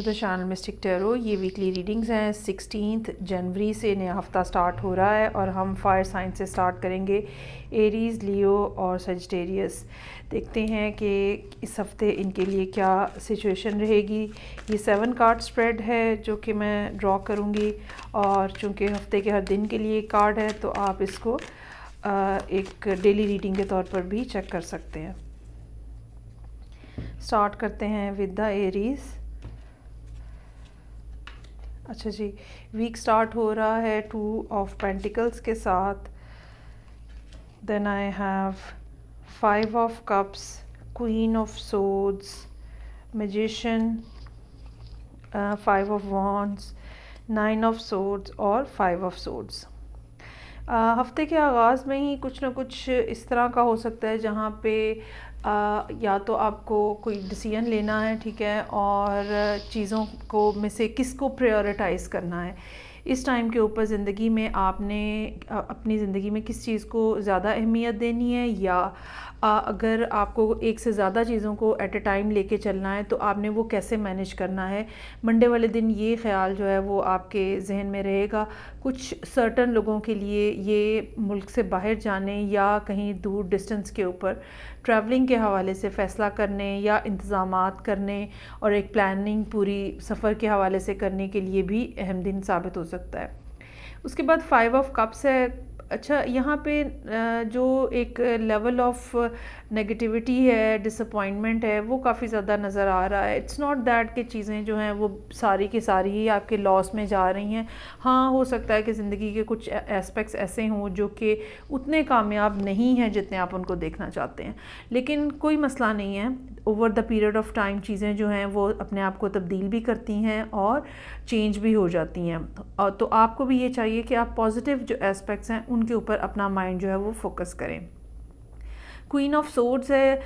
To the channel Mystic Tarot. ये weekly readings हैं। 16 जनवरी से नया हफ़्ता स्टार्ट हो रहा है और हम फायर साइन से स्टार्ट करेंगे, एरीज़, लियो और सजिटेरियस। देखते हैं कि इस हफ़्ते इनके लिए क्या सिचुएशन रहेगी। ये 7 कार्ड स्प्रेड है जो कि मैं ड्रॉ करूँगी, और चूँकि हफ़्ते के हर दिन के लिए एक कार्ड है तो आप इसको एक डेली रीडिंग के तौर पर भी चेक कर सकते हैं। स्टार्ट करते हैं विद द एरीज़। अच्छा जी, वीक स्टार्ट हो रहा है 2 ऑफ पेंटिकल्स के साथ। Then I have 5 of cups, queen of swords, magician, 5 of wands, 9 of swords और 5 ऑफ सोर्ड्स। हफ्ते के आगाज़ में ही कुछ ना कुछ इस तरह का हो सकता है जहाँ पे या तो आपको कोई डिसीजन लेना है, ठीक है, और चीज़ों को में से किसको प्रायोरिटाइज़ करना है। इस टाइम के ऊपर ज़िंदगी में आपने अपनी ज़िंदगी में किस चीज़ को ज़्यादा अहमियत देनी है, या अगर आपको एक से ज़्यादा चीज़ों को एट अ टाइम लेके चलना है तो आपने वो कैसे मैनेज करना है। मंडे वाले दिन ये ख़्याल जो है वो आपके जहन में रहेगा। कुछ सर्टन लोगों के लिए ये मुल्क से बाहर जाने या कहीं दूर डिस्टेंस के ऊपर ट्रैवलिंग के हवाले से फ़ैसला करने या इंतज़ामात करने और एक प्लानिंग पूरी सफ़र के हवाले से करने के लिए भी अहम दिन साबित हो सकता है। उसके बाद 5 ऑफ कप्स है। अच्छा, यहाँ पे जो एक लेवल ऑफ नेगेटिविटी है, डिसअपॉइंटमेंट है, वो काफ़ी ज़्यादा नज़र आ रहा है। इट्स नॉट दैट कि चीज़ें जो हैं वो सारी की सारी ही आपके लॉस में जा रही हैं। हाँ, हो सकता है कि ज़िंदगी के कुछ एस्पेक्ट्स ऐसे हों जो कि उतने कामयाब नहीं हैं जितने आप उनको देखना चाहते हैं, लेकिन कोई मसला नहीं है। Over the period of time चीज़ें जो हैं वो अपने आप को तब्दील भी करती हैं और चेंज भी हो जाती हैं। और तो आपको भी ये चाहिए कि आप पॉजिटिव जो एस्पेक्ट्स हैं उनके ऊपर अपना माइंड जो है वो फोकस करें। क्वीन ऑफ सोर्ड्स है।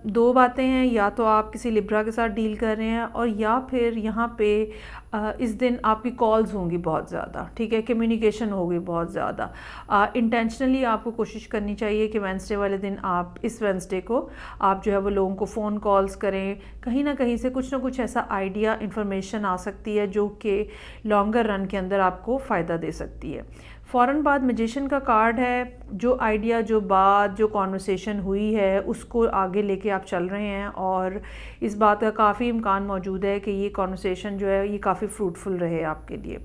दो बातें हैं, या तो आप किसी लिब्रा के साथ डील कर रहे हैं, और या फिर यहाँ पे इस दिन आपकी कॉल्स होंगी बहुत ज़्यादा, ठीक है, कम्युनिकेशन होगी बहुत ज़्यादा। इंटेंशनली आपको कोशिश करनी चाहिए कि वेंसडे वाले दिन आप इस वेंसडे को आप जो है वो लोगों को फ़ोन कॉल्स करें। कहीं ना कहीं से कुछ ना कुछ ऐसा आइडिया, इंफॉर्मेशन आ सकती है जो कि लॉन्गर रन के अंदर आपको फ़ायदा दे सकती है। फ़ौरन बाद मैजिशियन का कार्ड है। जो आइडिया, जो बात, जो कॉन्वर्सेशन हुई है उसको आगे लेके आप चल रहे हैं, और इस बात का काफ़ी इम्कान मौजूद है कि ये कॉन्वर्सेशन जो है ये काफ़ी फ्रूटफुल रहे आपके लिए।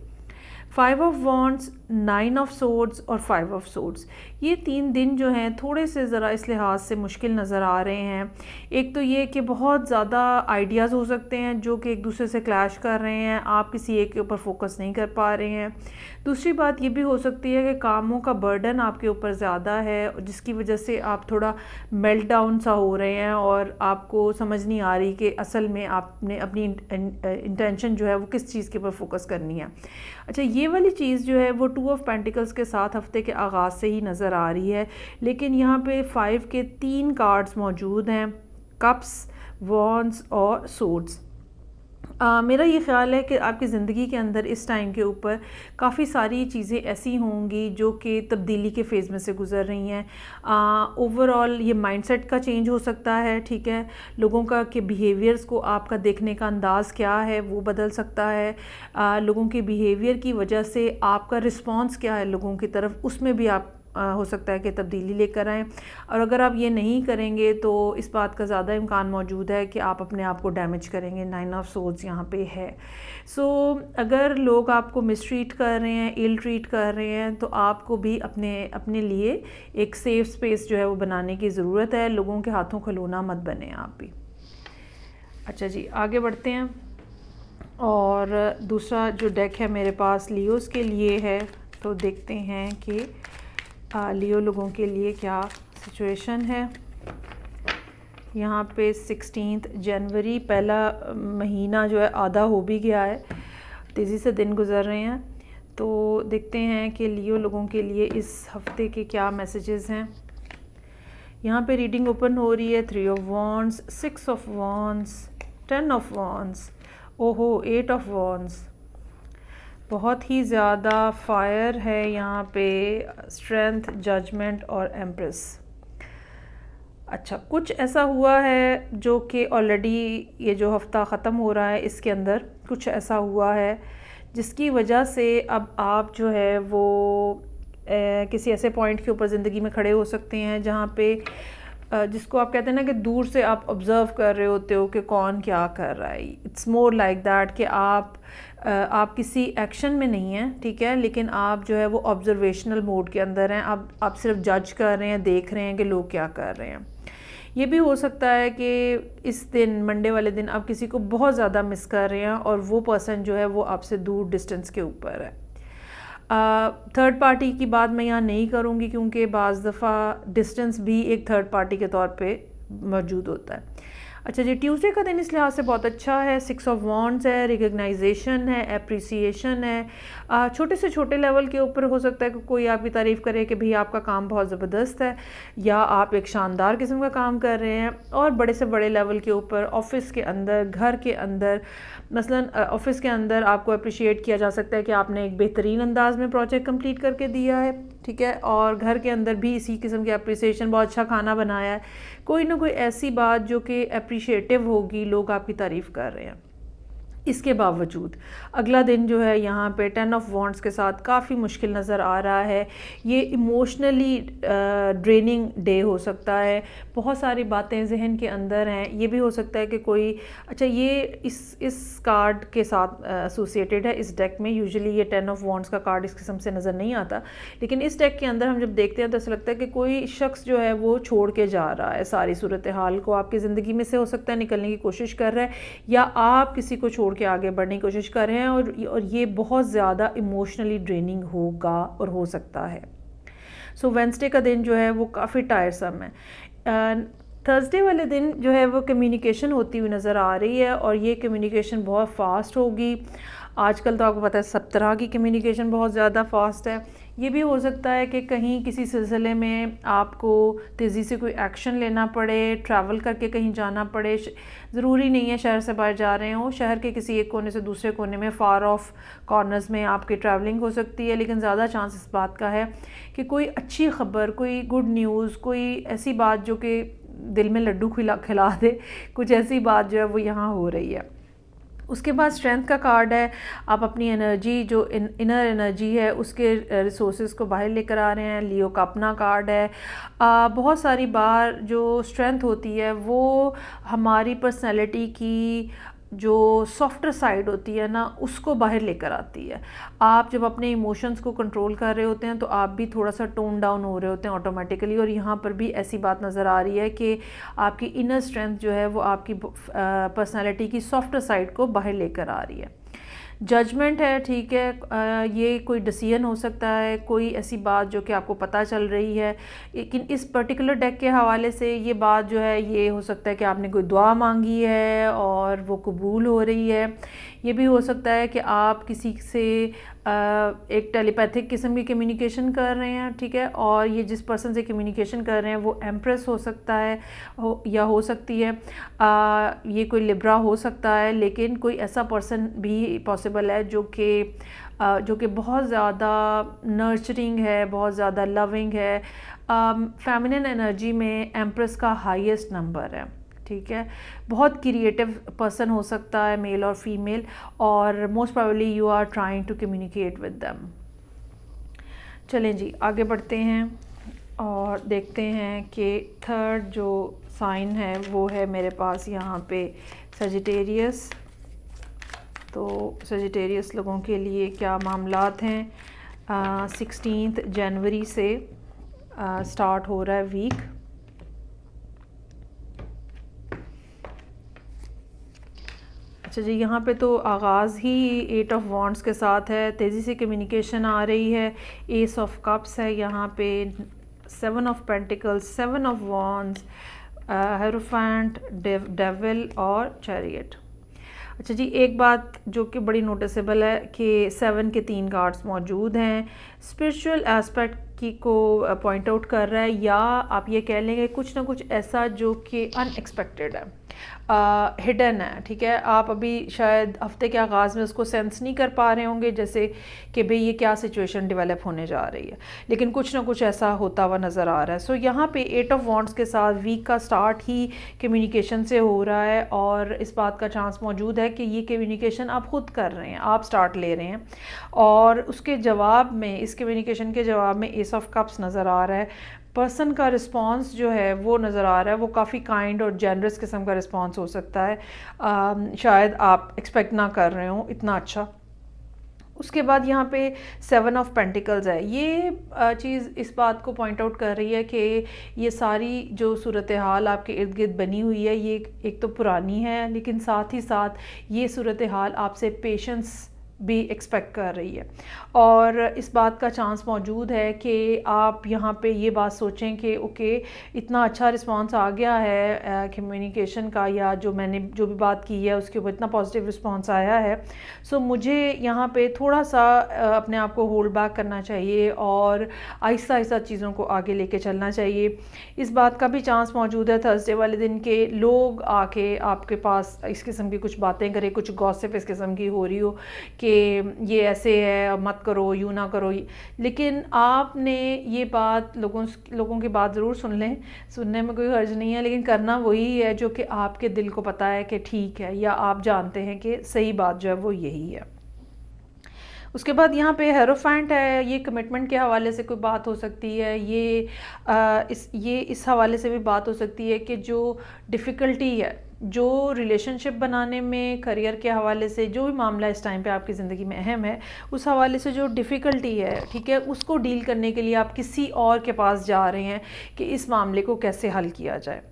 5 ऑफ वॉन्ड्स, 9 ऑफ सोर्ड्स और 5 ऑफ सोर्ड्स, ये 3 दिन जो हैं थोड़े से ज़रा इस लिहाज से मुश्किल नज़र आ रहे हैं। एक तो ये कि बहुत ज़्यादा आइडियाज़ हो सकते हैं जो कि एक दूसरे से क्लैश कर रहे हैं, आप किसी एक के ऊपर फोकस नहीं कर पा रहे हैं। दूसरी बात ये भी हो सकती है कि कामों का बर्डन आपके ऊपर ज़्यादा है जिसकी वजह से आप थोड़ा मेल्ट डाउन सा हो रहे हैं और आपको समझ नहीं आ रही कि असल में आपने अपनी इंटेंशन जो है वो किस चीज़ के ऊपर फोकस करनी है। अच्छा, ये वाली चीज़ जो है वो 2 ऑफ पेंटिकल्स के साथ हफ्ते के आगाज़ से ही नज़र आ रही है, लेकिन यहाँ पे 5 के 3 कार्ड्स मौजूद हैं, कप्स, वॉन्ड्स और सोर्ड्स। मेरा ये ख़्याल है कि आपकी ज़िंदगी के अंदर इस टाइम के ऊपर काफ़ी सारी चीज़ें ऐसी होंगी जो कि तब्दीली के फ़ेज़ में से गुज़र रही हैं। ओवरऑल ये माइंडसेट का चेंज हो सकता है, ठीक है, लोगों का के बिहेवियर्स को आपका देखने का अंदाज़ क्या है वो बदल सकता है। लोगों के बिहेवियर की वजह से आपका रिस्पॉन्स क्या है लोगों की तरफ, उसमें भी आप हो सकता है कि तब्दीली लेकर आएँ। और अगर आप ये नहीं करेंगे तो इस बात का ज़्यादा इम्कान मौजूद है कि आप अपने आप को डैमेज करेंगे। 9 ऑफ सोर्ड्स यहाँ पे है। सो अगर लोग आपको मिसट्रीट कर रहे हैं, इल ट्रीट कर रहे हैं, तो आपको भी अपने लिए एक सेफ़ स्पेस जो है वो बनाने की ज़रूरत है। लोगों के हाथों खिलौना मत बने आप भी। अच्छा जी, आगे बढ़ते हैं। और दूसरा जो डेक है मेरे पास लियोस के लिए है, तो देखते हैं कि लियो लोगों के लिए क्या सिचुएशन है। यहाँ पे 16 जनवरी, पहला महीना जो है आधा हो भी गया है, तेज़ी से दिन गुज़र रहे हैं। तो देखते हैं कि लियो लोगों के लिए इस हफ्ते के क्या मैसेजेस हैं। यहाँ पे रीडिंग ओपन हो रही है। 3 of wands, 6 of wands, 10 of wands, ओहो 8 ऑफ वॉन्ड्स। बहुत ही ज़्यादा फायर है यहाँ पे, स्ट्रेंथ, जजमेंट और एम्प्रेस। अच्छा, कुछ ऐसा हुआ है जो कि ऑलरेडी ये जो हफ़्ता ख़त्म हो रहा है इसके अंदर कुछ ऐसा हुआ है जिसकी वजह से अब आप जो है वो किसी ऐसे पॉइंट के ऊपर ज़िंदगी में खड़े हो सकते हैं जहाँ पे जिसको आप कहते हैं ना कि दूर से आप ऑब्ज़र्व कर रहे होते हो कि कौन क्या कर रहा है। इट्स मोर लाइक दैट कि आप किसी एक्शन में नहीं हैं, ठीक है, लेकिन आप जो है वो ऑब्जर्वेशनल मोड के अंदर हैं। आप सिर्फ जज कर रहे हैं, देख रहे हैं कि लोग क्या कर रहे हैं। ये भी हो सकता है कि इस दिन मंडे वाले दिन आप किसी को बहुत ज़्यादा मिस कर रहे हैं और वो पर्सन जो है वो आपसे दूर डिस्टेंस के ऊपर है। थर्ड पार्टी की बात मैं यहाँ नहीं करूँगी क्योंकि बाज़ दफ़ा डिस्टेंस भी एक थर्ड पार्टी के तौर पे मौजूद होता है। अच्छा जी, ट्यूसडे का दिन इस लिहाज से बहुत अच्छा है। 6 ऑफ वॉन्ड्स है, रिकग्नाइजेशन है, एप्रिसिएशन है। छोटे से छोटे लेवल के ऊपर हो सकता है कि कोई आपकी तारीफ़ करे कि भाई आपका काम बहुत ज़बरदस्त है या आप एक शानदार किस्म का काम कर रहे हैं। और बड़े से बड़े लेवल के ऊपर ऑफ़िस के अंदर, घर के अंदर, मसलन ऑफ़िस के अंदर आपको अप्रिशिएट किया जा सकता है कि आपने एक बेहतरीन अंदाज में प्रोजेक्ट कंप्लीट करके दिया है, ठीक है। और घर के अंदर भी इसी किस्म की अप्रिसिएशन, बहुत अच्छा खाना बनाया है, कोई ना कोई ऐसी बात जो कि अप्रिशिएटिव होगी, लोग आपकी तारीफ़ कर रहे हैं। इसके बावजूद अगला दिन जो है यहाँ पे 10 ऑफ वॉन्ड्स के साथ काफ़ी मुश्किल नज़र आ रहा है। ये इमोशनली ड्रेनिंग डे हो सकता है। बहुत सारी बातें जहन के अंदर हैं। ये भी हो सकता है कि कोई, अच्छा, ये इस कार्ड के साथ एसोसिएटेड है। इस डेक में यूजुअली ये 10 ऑफ वॉन्ड्स का कार्ड इस किस्म से नज़र नहीं आता, लेकिन इस डेक के अंदर हम जब देखते हैं तो ऐसा लगता है कि कोई शख्स जो है वो छोड़ के जा रहा है सारी सूरत हाल को, आपकी ज़िंदगी में से हो सकता है निकलने की कोशिश कर रहा है, या आप किसी को छोड़ के आगे बढ़ने की कोशिश कर रहे हैं और ये बहुत ज़्यादा इमोशनली ड्रेनिंग होगा और हो सकता है। सो वेडनेसडे का दिन जो है वो काफ़ी टायरसम है। थर्सडे वाले दिन जो है वो कम्युनिकेशन होती हुई नज़र आ रही है और ये कम्युनिकेशन बहुत फ़ास्ट होगी। आजकल तो आपको पता है सब तरह की कम्युनिकेशन बहुत ज़्यादा फ़ास्ट है। ये भी हो सकता है कि कहीं किसी सिलसिले में आपको तेज़ी से कोई एक्शन लेना पड़े, ट्रैवल करके कहीं जाना पड़े। ज़रूरी नहीं है शहर से बाहर जा रहे हो, शहर के किसी एक कोने से दूसरे कोने में, फ़ार ऑफ कॉर्नर्स में आपकी ट्रैवलिंग हो सकती है, लेकिन ज़्यादा चांस इस बात का है कि कोई अच्छी ख़बर, कोई गुड न्यूज़, कोई ऐसी बात जो कि दिल में लड्डू खिला दे, कुछ ऐसी बात जो है वो यहाँ हो रही है। उसके बाद स्ट्रेंथ का कार्ड है। आप अपनी एनर्जी, जो इनर एनर्जी है, उसके रिसोर्सेज को बाहर लेकर आ रहे हैं। लियो का अपना कार्ड है। बहुत सारी बार जो स्ट्रेंथ होती है वो हमारी पर्सनैलिटी की जो सॉफ्टर साइड होती है ना, उसको बाहर लेकर आती है। आप जब अपने इमोशंस को कंट्रोल कर रहे होते हैं तो आप भी थोड़ा सा टोन डाउन हो रहे होते हैं ऑटोमेटिकली, और यहाँ पर भी ऐसी बात नज़र आ रही है कि आपकी इनर स्ट्रेंथ जो है वो आपकी पर्सनालिटी की सॉफ्टर साइड को बाहर लेकर आ रही है। जजमेंट है, ठीक है, ये कोई डिसीजन हो सकता है, कोई ऐसी बात जो कि आपको पता चल रही है, लेकिन इस पर्टिकुलर डेक के हवाले से ये बात जो है ये हो सकता है कि आपने कोई दुआ मांगी है और वो कबूल हो रही है। ये भी हो सकता है कि आप किसी से एक टेलीपैथिक किस्म की कम्युनिकेशन कर रहे हैं, ठीक है, और ये जिस पर्सन से कम्युनिकेशन कर रहे हैं वो एम्प्रेस हो सकता है, या हो सकती है ये कोई लिब्रा हो सकता है, लेकिन कोई ऐसा पर्सन भी पॉसिबल है जो कि बहुत ज़्यादा नर्चरिंग है, बहुत ज़्यादा लविंग है। फेमिनिन एनर्जी में एम्प्रेस का हाईएस्ट नंबर है, ठीक है। बहुत क्रिएटिव पर्सन हो सकता है, मेल और फीमेल, और most probably you are trying to communicate with them. चलें जी, आगे बढ़ते हैं और देखते हैं कि थर्ड जो साइन है वो है मेरे पास यहाँ पे सजिटेरियस। तो सजिटेरियस लोगों के लिए क्या मामलात हैं। 16 जनवरी से स्टार्ट हो रहा है वीक। अच्छा जी, यहाँ पे तो आगाज़ ही 8 ऑफ वॉन्ड्स के साथ है, तेज़ी से कम्युनिकेशन आ रही है। एस ऑफ कप्स है यहाँ पे, 7 of pentacles, 7 of wands, hierophant, devil और चैरियट। अच्छा जी, एक बात जो कि बड़ी नोटिसेबल है कि 7 के 3 कार्ड्स मौजूद हैं। स्पिरिचुअल एस्पेक्ट की को पॉइंट आउट कर रहा है, या आप ये कह लेंगे कुछ ना कुछ ऐसा जो कि अनएक्सपेक्टेड है। हिडन है, ठीक है। आप अभी शायद हफ्ते के आगाज़ में उसको सेंस नहीं कर पा रहे होंगे जैसे कि भाई ये क्या सिचुएशन डेवलप होने जा रही है, लेकिन कुछ ना कुछ ऐसा होता हुआ नज़र आ रहा है। सो यहाँ पे 8 ऑफ वॉन्ड्स के साथ वीक का स्टार्ट ही कम्युनिकेशन से हो रहा है, और इस बात का चांस मौजूद है कि ये कम्युनिकेशन आप खुद कर रहे हैं, आप स्टार्ट ले रहे हैं, और उसके जवाब में, इस कम्युनिकेशन के जवाब में एस ऑफ कप्स नज़र आ रहा है। पर्सन का रिस्पांस जो है वो नज़र आ रहा है, वो काफ़ी काइंड और जेनरस किस्म का रिस्पांस हो सकता है, शायद आप एक्सपेक्ट ना कर रहे हो इतना अच्छा। उसके बाद यहाँ पे 7 ऑफ पेंटिकल्स है। ये चीज़ इस बात को पॉइंट आउट कर रही है कि ये सारी जो सूरत हाल आपके इर्द गिर्द बनी हुई है, ये एक तो पुरानी है, लेकिन साथ ही साथ ये सूरत हाल आपसे पेशेंस भी एक्सपेक्ट कर रही है, और इस बात का चांस मौजूद है कि आप यहाँ पे ये बात सोचें कि ओके इतना अच्छा रिस्पांस आ गया है कम्युनिकेशन का, या जो मैंने जो भी बात की है उसके ऊपर इतना पॉजिटिव रिस्पांस आया है, सो मुझे यहाँ पे थोड़ा सा अपने आप को होल्ड बैक करना चाहिए और आहिस्ता आहिस्ता चीज़ों को आगे लेके चलना चाहिए। इस बात का भी चांस मौजूद है थर्सडे वाले दिन के लोग आके आपके पास इस किस्म की कुछ बातें करें, कुछ गॉसिप इस किस्म की हो रही हो कि ये ऐसे है, मत करो, यूँ ना करो, लेकिन आपने ये बात लोगों की बात ज़रूर सुन लें, सुनने में कोई हर्ज नहीं है, लेकिन करना वही है जो कि आपके दिल को पता है कि ठीक है, या आप जानते हैं कि सही बात जो है वो यही है। उसके बाद यहाँ पे हेरोफेंट है, ये कमिटमेंट के हवाले से कोई बात हो सकती है, ये इस हवाले से भी बात हो सकती है कि जो डिफ़िकल्टी है, जो रिलेशनशिप बनाने में, करियर के हवाले से जो भी मामला इस टाइम पे आपकी ज़िंदगी में अहम है, उस हवाले से जो डिफ़िकल्टी है, ठीक है, उसको डील करने के लिए आप किसी और के पास जा रहे हैं कि इस मामले को कैसे हल किया जाए।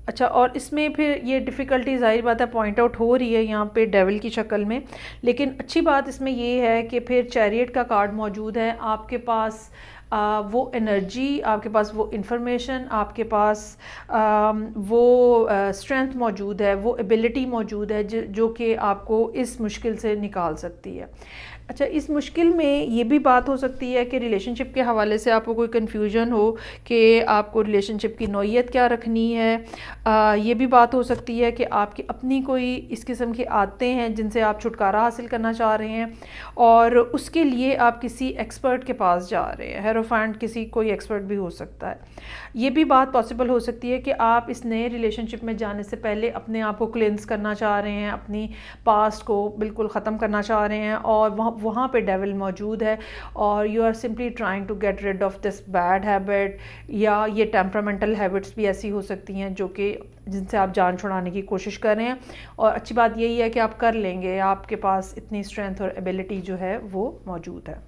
अच्छा, और इसमें फिर ये डिफ़िकल्टी ज़ाहिर बात है पॉइंट आउट हो रही है यहाँ पे डेविल की शक्ल में, लेकिन अच्छी बात इसमें ये है कि फिर चैरियट का कार्ड मौजूद है, आपके पास वो एनर्जी, आपके पास वो इंफॉर्मेशन, आपके पास वो स्ट्रेंथ मौजूद है, वो एबिलिटी मौजूद है जो कि आपको इस मुश्किल से निकाल सकती है। अच्छा, इस मुश्किल में ये भी बात हो सकती है कि रिलेशनशिप के हवाले से आपको कोई कन्फ्यूजन हो कि आपको रिलेशनशिप की नौइयत क्या रखनी है, ये भी बात हो सकती है कि आपकी अपनी कोई इस किस्म की आदतें हैं जिनसे आप छुटकारा हासिल करना चाह रहे हैं, और उसके लिए आप किसी एक्सपर्ट के पास जा रहे हैं। हेरोफेंट किसी कोई एक्सपर्ट भी हो सकता है। ये भी बात पॉसिबल हो सकती है कि आप इस नए रिलेशनशिप में जाने से पहले अपने आप को क्लेंस करना चाह रहे हैं, अपनी पास्ट को बिल्कुल ख़त्म करना चाह रहे हैं, और वहाँ पे डेविल मौजूद है, और you are simply trying to get rid of this bad habit, या ये टेम्परामेंटल हैबिट्स भी ऐसी हो सकती हैं जो कि जिनसे आप जान छुड़ाने की कोशिश कर रहे हैं, और अच्छी बात यही है कि आप कर लेंगे, आपके पास इतनी स्ट्रेंथ और एबिलिटी जो है वो मौजूद है।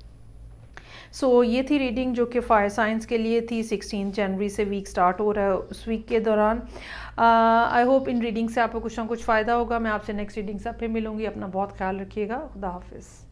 सो ये थी रीडिंग जो कि फायर साइंस के लिए थी। 16 जनवरी से वीक स्टार्ट हो रहा है, उस वीक के दौरान आई होप इन रीडिंग से आपको कुछ ना कुछ फ़ायदा होगा। मैं आपसे नेक्स्ट रीडिंग से फिर मिलूँगी। अपना बहुत ख्याल रखिएगा। खुदा हाफिज़।